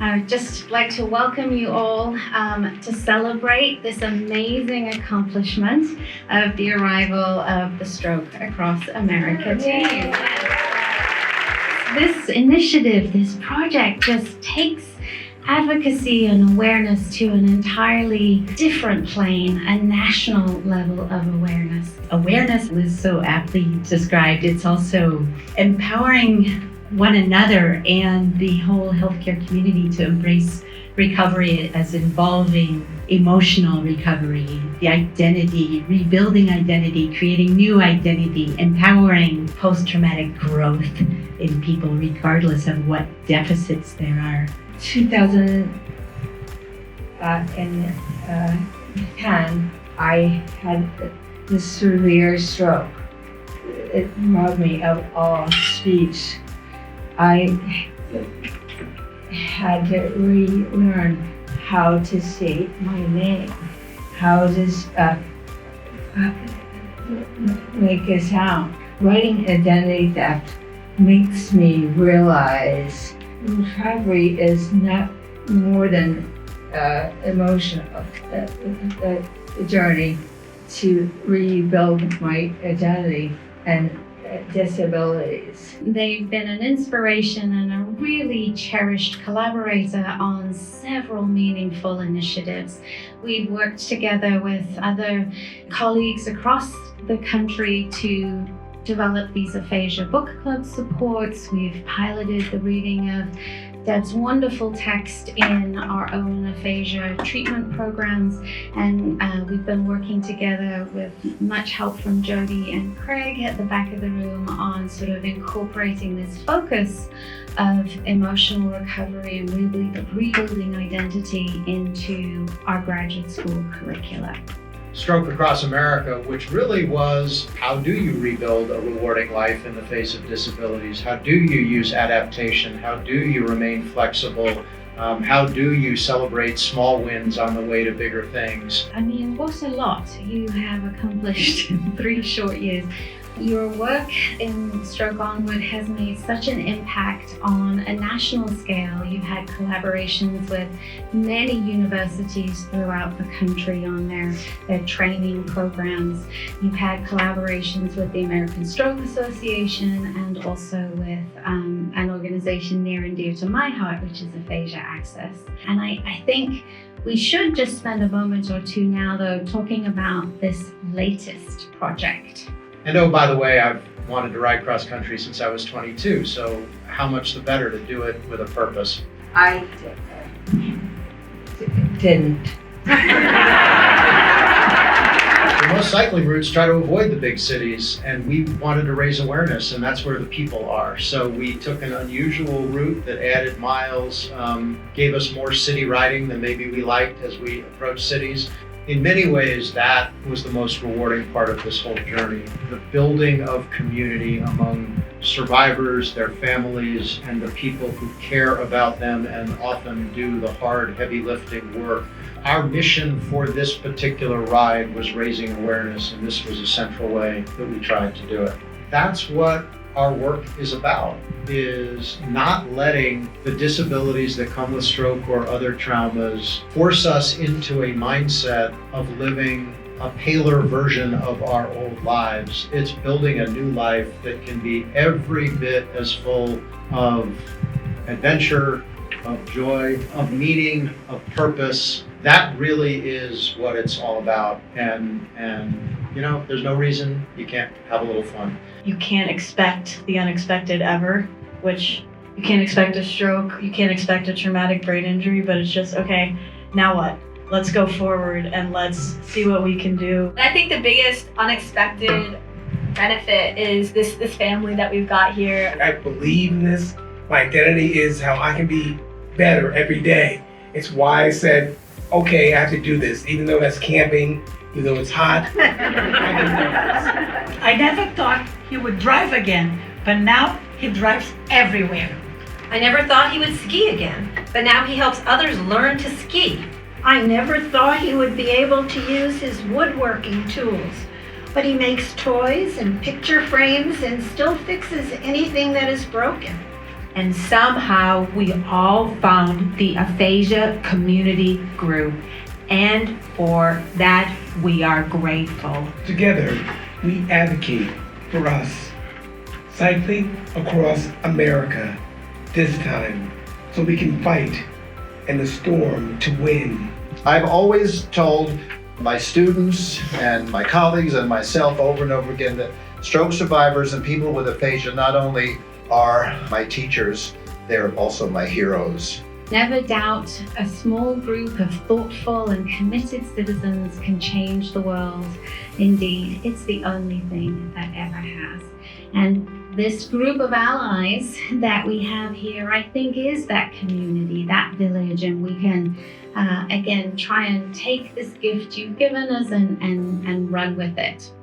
I would just like to welcome you all to celebrate this amazing accomplishment of the arrival of the Stroke Across America team. This initiative, this project just takes advocacy and awareness to an entirely different plane, a national level of awareness. Awareness was so aptly described. It's also empowering one another and the whole healthcare community to embrace recovery as involving emotional recovery, the identity, rebuilding identity, creating new identity, empowering post-traumatic growth in people regardless of what deficits there are. 2010, I had this severe stroke. It robbed me of all speech. I had to relearn how to say my name, how to make a sound. Writing identity theft makes me realize recovery is not more than emotional journey to rebuild my identity and disabilities. They've been an inspiration and a really cherished collaborator on several meaningful initiatives. We've worked together with other colleagues across the country to develop these aphasia book club supports. We've piloted the reading of Deb's wonderful text in our own aphasia treatment programs, and we've been working together with much help from Jody and Craig at the back of the room on sort of incorporating this focus of emotional recovery and rebuilding identity into our graduate school curricula. Stroke Across America, which really was, how do you rebuild a rewarding life in the face of disabilities? How do you use adaptation? How do you remain flexible? How do you celebrate small wins on the way to bigger things? I mean, what a lot you have accomplished in 3 short years. Your work in Stroke Onward has made such an impact on a national scale. You've had collaborations with many universities throughout the country on their training programs. You've had collaborations with the American Stroke Association and also with an organization near and dear to my heart, which is Aphasia Access. And I think we should just spend a moment or two now, though, talking about this latest project. And oh, by the way, I've wanted to ride cross country since I was 22, so how much the better to do it with a purpose. I didn't. Most cycling routes try to avoid the big cities, and we wanted to raise awareness, and that's where the people are. So we took an unusual route that added miles, gave us more city riding than maybe we liked as we approached cities. In many ways, that was the most rewarding part of this whole journey. The building of community among survivors, their families, and the people who care about them and often do the hard, heavy lifting work. Our mission for this particular ride was raising awareness, and this was a central way that we tried to do it. That's what our work is about, is not letting the disabilities that come with stroke or other traumas force us into a mindset of living a paler version of our old lives. It's building a new life that can be every bit as full of adventure, of joy, of meaning, of purpose. That really is what it's all about. And you know, there's no reason you can't have a little fun. You can't expect the unexpected ever, which you can't expect a stroke, you can't expect a traumatic brain injury, but it's just, okay, now what? Let's go forward and let's see what we can do. I think the biggest unexpected benefit is this family that we've got here. I believe in this. My identity is how I can be better every day. It's why I said, okay, I have to do this, even though that's camping, even though it's hot. I never thought he would drive again, but now he drives everywhere. I never thought he would ski again, but now he helps others learn to ski. I never thought he would be able to use his woodworking tools, but he makes toys and picture frames and still fixes anything that is broken. And somehow we all found the aphasia community group. And for that, we are grateful. Together, we advocate for us, cycling across America this time, so we can fight in the storm to win. I've always told my students and my colleagues and myself over and over again that stroke survivors and people with aphasia not only are my teachers, they're also my heroes. Never doubt a small group of thoughtful and committed citizens can change the world. Indeed, it's the only thing that ever has. And this group of allies that we have here, I think, is that community, that village, and we can, again, try and take this gift you've given us and run with it.